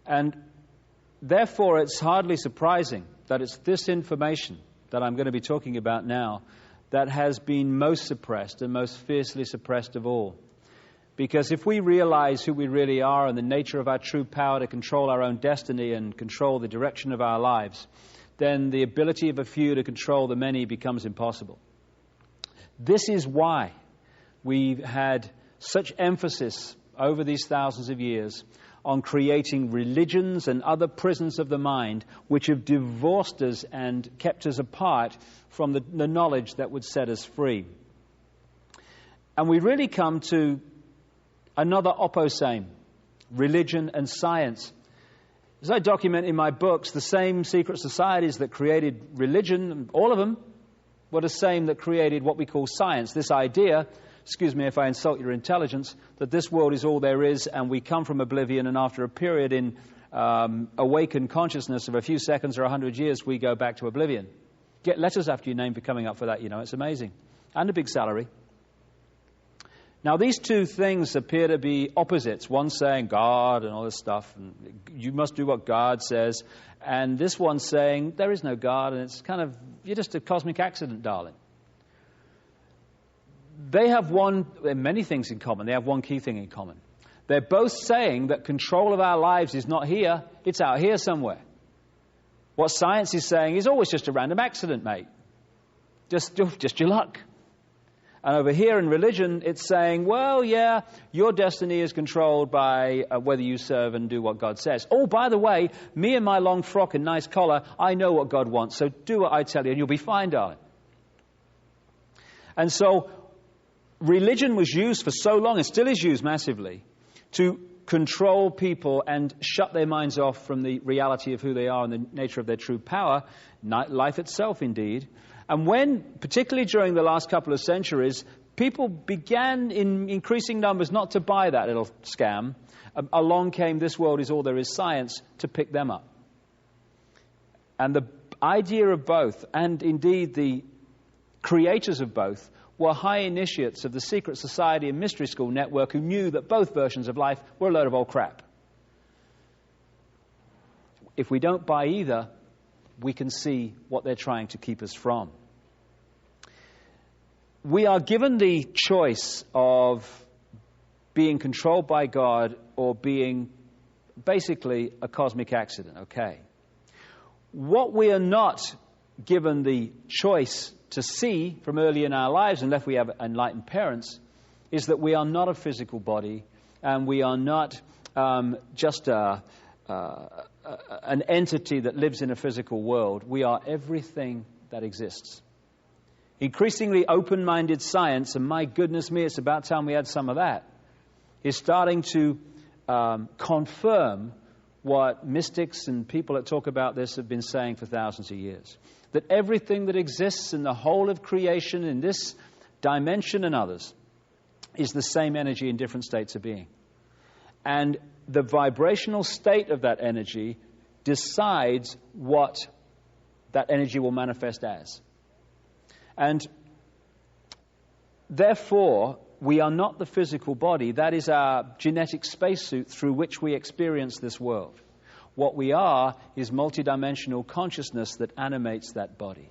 And therefore, it's hardly surprising that it's this information that I'm going to be talking about now that has been most suppressed and most fiercely suppressed of all. Because if we realize who we really are and the nature of our true power to control our own destiny and control the direction of our lives, then the ability of a few to control the many becomes impossible. This is why we've had such emphasis over these thousands of years on creating religions and other prisons of the mind which have divorced us and kept us apart from the knowledge that would set us free. And we really come to another opposame, religion and science. As I document in my books, the same secret societies that created religion, all of them, were the same that created what we call science, this idea, excuse me if I insult your intelligence, that this world is all there is and we come from oblivion, and after a period in awakened consciousness of a few seconds or 100 years, we go back to oblivion. Get letters after your name for coming up for that, it's amazing. And a big salary. Now, these two things appear to be opposites. One saying God and all this stuff, and you must do what God says. And this one saying there is no God, and it's kind of, you're just a cosmic accident, darling. They have many things in common. They have one key thing in common. They're both saying that control of our lives is not here, it's out here somewhere. What science is saying is always just a random accident, mate. Just your luck. And over here in religion, it's saying, well, yeah, your destiny is controlled by whether you serve and do what God says. Oh, by the way, me and my long frock and nice collar, I know what God wants, so do what I tell you and you'll be fine, darling. And so religion was used for so long, and still is used massively, to control people and shut their minds off from the reality of who they are and the nature of their true power, life itself indeed. And when, particularly during the last couple of centuries, people began in increasing numbers not to buy that little scam, along came this world is all there is science to pick them up. And the idea of both, and indeed the creators of both, were high initiates of the secret society and mystery school network who knew that both versions of life were a load of old crap. If we don't buy either, we can see what they're trying to keep us from. We are given the choice of being controlled by God or being basically a cosmic accident, okay? What we are not given the choice to see from early in our lives, unless we have enlightened parents, is that we are not a physical body and we are not just an entity that lives in a physical world. We are everything that exists. Increasingly open-minded science, and my goodness me, it's about time we had some of that, is starting to confirm what mystics and people that talk about this have been saying for thousands of years. That everything that exists in the whole of creation, in this dimension and others, is the same energy in different states of being. And the vibrational state of that energy decides what that energy will manifest as. And therefore, we are not the physical body. That is our genetic spacesuit through which we experience this world. What we are is multidimensional consciousness that animates that body.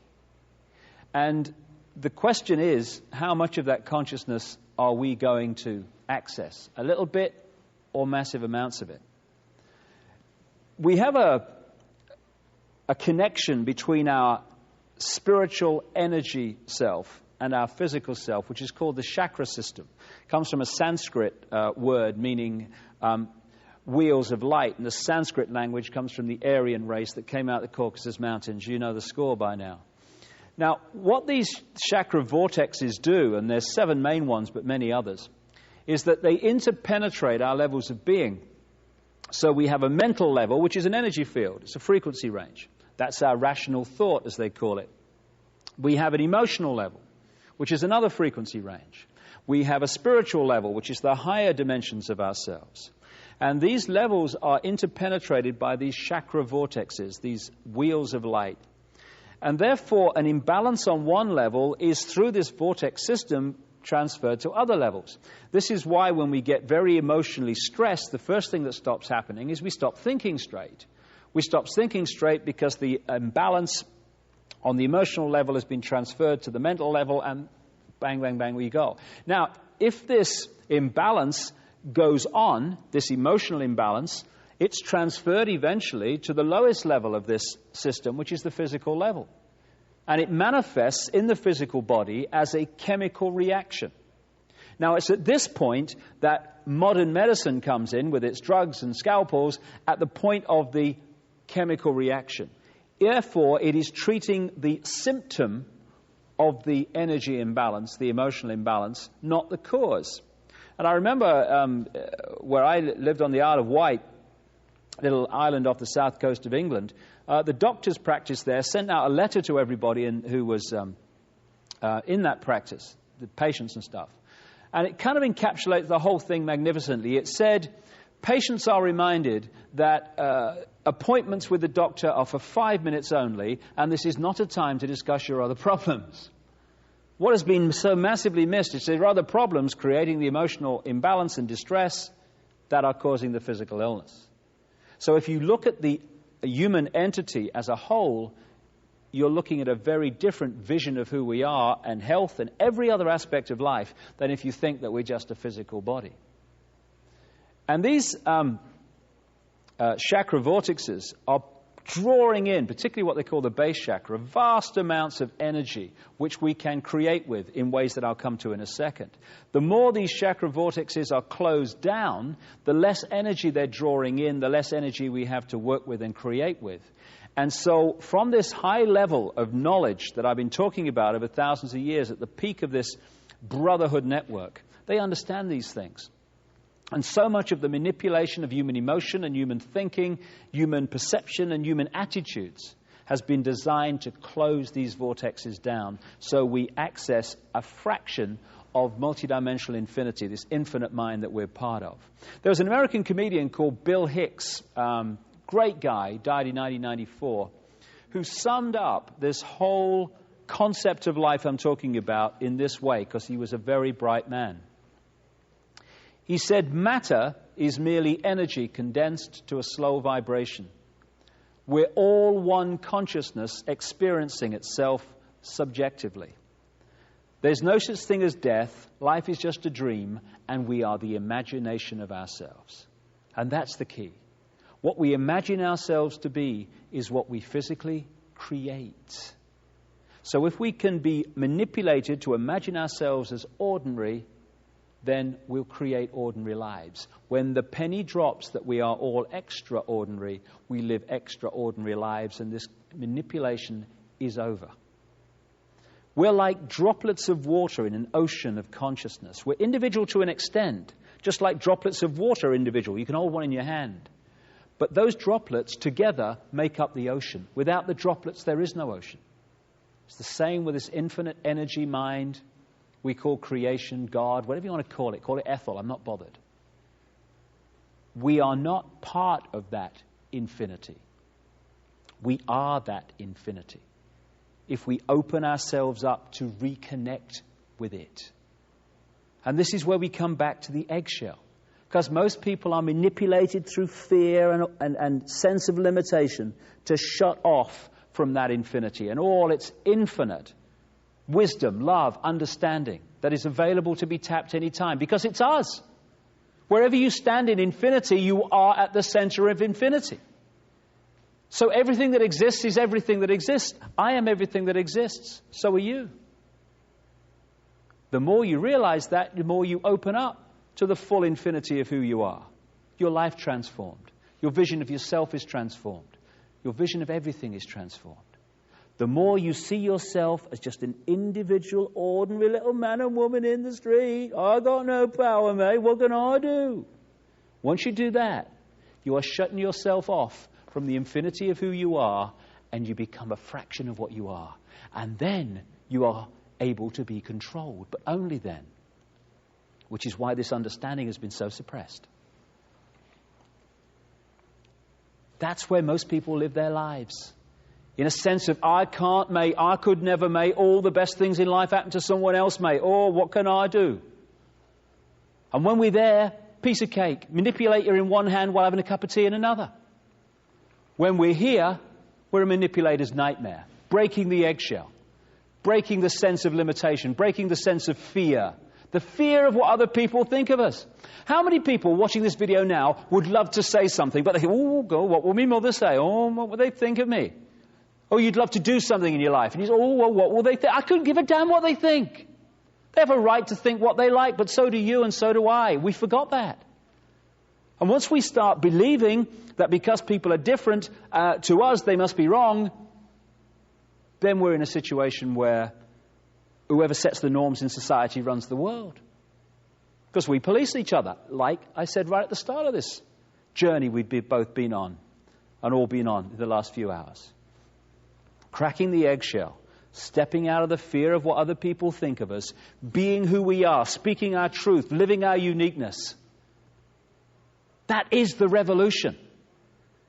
And the question is, how much of that consciousness are we going to access? A little bit or massive amounts of it? We have a connection between our spiritual energy self and our physical self, which is called the chakra system. It comes from a Sanskrit word meaning wheels of light, and the Sanskrit language comes from the Aryan race that came out of the Caucasus Mountains. You know the score by now. Now, what these chakra vortexes do, and there's 7 main ones, but many others, is that they interpenetrate our levels of being. So we have a mental level, which is an energy field. It's a frequency range. That's our rational thought, as they call it. We have an emotional level, which is another frequency range. We have a spiritual level, which is the higher dimensions of ourselves. And these levels are interpenetrated by these chakra vortexes, these wheels of light. And therefore, an imbalance on one level is, through this vortex system, transferred to other levels. This is why when we get very emotionally stressed, the first thing that stops happening is we stop thinking straight. We stop thinking straight because the imbalance on the emotional level has been transferred to the mental level, and bang, bang, bang, we go. Now, if this imbalance goes on, this emotional imbalance, it's transferred eventually to the lowest level of this system, which is the physical level. And it manifests in the physical body as a chemical reaction. Now, it's at this point that modern medicine comes in with its drugs and scalpels at the point of the chemical reaction. Therefore, it is treating the symptom of the energy imbalance, the emotional imbalance, not the cause. And I remember where I lived on the Isle of Wight, a little island off the south coast of England, the doctor's practice there sent out a letter to everybody who was in that practice, the patients and stuff. And it kind of encapsulates the whole thing magnificently. It said, patients are reminded that appointments with the doctor are for 5 minutes only, and this is not a time to discuss your other problems. What has been so massively missed is there are other problems creating the emotional imbalance and distress that are causing the physical illness. So if you look at the human entity as a whole, you're looking at a very different vision of who we are and health and every other aspect of life than if you think that we're just a physical body. And these chakra vortexes are drawing in, particularly what they call the base chakra, vast amounts of energy which we can create with in ways that I'll come to in a second. The more these chakra vortexes are closed down, the less energy they're drawing in, the less energy we have to work with and create with. And so from this high level of knowledge that I've been talking about over thousands of years, at the peak of this brotherhood network, they understand these things. And so much of the manipulation of human emotion and human thinking, human perception and human attitudes has been designed to close these vortexes down so we access a fraction of multidimensional infinity, this infinite mind that we're part of. There was an American comedian called Bill Hicks, great guy, died in 1994, who summed up this whole concept of life I'm talking about in this way, because he was a very bright man. He said, matter is merely energy condensed to a slow vibration. We're all one consciousness experiencing itself subjectively. There's no such thing as death. Life is just a dream, and we are the imagination of ourselves. And that's the key. What we imagine ourselves to be is what we physically create. So if we can be manipulated to imagine ourselves as ordinary, then we'll create ordinary lives. When the penny drops that we are all extraordinary, we live extraordinary lives, and this manipulation is over. We're like droplets of water in an ocean of consciousness. We're individual to an extent, just like droplets of water are individual. You can hold one in your hand. But those droplets together make up the ocean. Without the droplets, there is no ocean. It's the same with this infinite energy mind we call creation, God, whatever you want to call it Ethel, I'm not bothered. We are not part of that infinity. We are that infinity if we open ourselves up to reconnect with it. And this is where we come back to the eggshell, because most people are manipulated through fear and sense of limitation to shut off from that infinity and all its infinite wisdom, love, understanding that is available to be tapped any time, because it's us. Wherever you stand in infinity, you are at the center of infinity. So everything that exists is everything that exists. I am everything that exists. So are you. The more you realize that, the more you open up to the full infinity of who you are. Your life transformed. Your vision of yourself is transformed. Your vision of everything is transformed. The more you see yourself as just an individual, ordinary little man and woman in the street, I got no power, mate, what can I do? Once you do that, you are shutting yourself off from the infinity of who you are, and you become a fraction of what you are. And then you are able to be controlled, but only then. Which is why this understanding has been so suppressed. That's where most people live their lives. In a sense of, I can't, mate, I could never, mate, all the best things in life happen to someone else, mate. Oh, what can I do? And when we're there, piece of cake, manipulator in one hand while having a cup of tea in another. When we're here, we're a manipulator's nightmare, breaking the eggshell, breaking the sense of limitation, breaking the sense of fear, the fear of what other people think of us. How many people watching this video now would love to say something, but they think, oh, God, what will my mother say? Oh, what will they think of me? Oh, you'd love to do something in your life. And you say, oh, well, what will they think? I couldn't give a damn what they think. They have a right to think what they like, but so do you and so do I. We forgot that. And once we start believing that because people are different to us, they must be wrong, then we're in a situation where whoever sets the norms in society runs the world. Because we police each other, like I said right at the start of this journey we've both been on, and all been on in the last few hours. Cracking the eggshell, stepping out of the fear of what other people think of us, being who we are, speaking our truth, living our uniqueness. That is the revolution.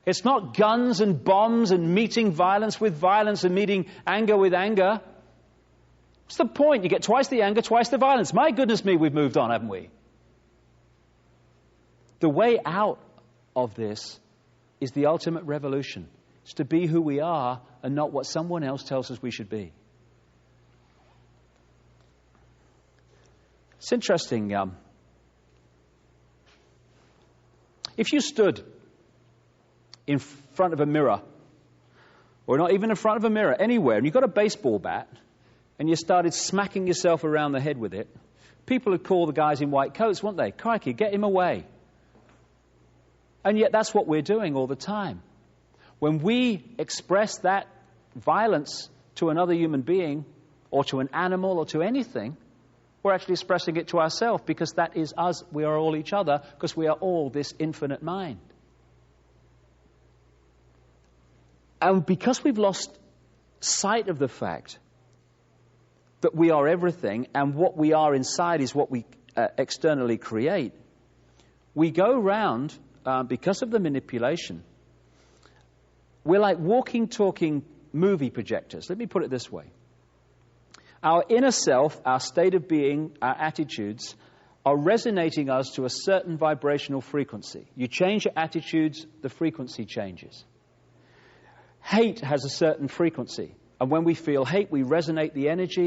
It's not guns and bombs and meeting violence with violence and meeting anger with anger. What's the point? You get twice the anger, twice the violence. My goodness me, we've moved on, haven't we? The way out of this is the ultimate revolution. It's to be who we are and not what someone else tells us we should be. It's interesting. If you stood in front of a mirror, or not even in front of a mirror, anywhere, and you got a baseball bat, and you started smacking yourself around the head with it, people would call the guys in white coats, wouldn't they? Crikey, get him away. And yet that's what we're doing all the time. When we express that violence to another human being, or to an animal, or to anything, we're actually expressing it to ourselves, because that is us. We are all each other, because we are all this infinite mind. And because we've lost sight of the fact that we are everything, and what we are inside is what we externally create, we go round, because of the manipulation, we're like walking, talking movie projectors. Let me put it this way. Our inner self, our state of being, our attitudes are resonating us to a certain vibrational frequency. You change your attitudes, the frequency changes. Hate has a certain frequency. And when we feel hate, we resonate the energy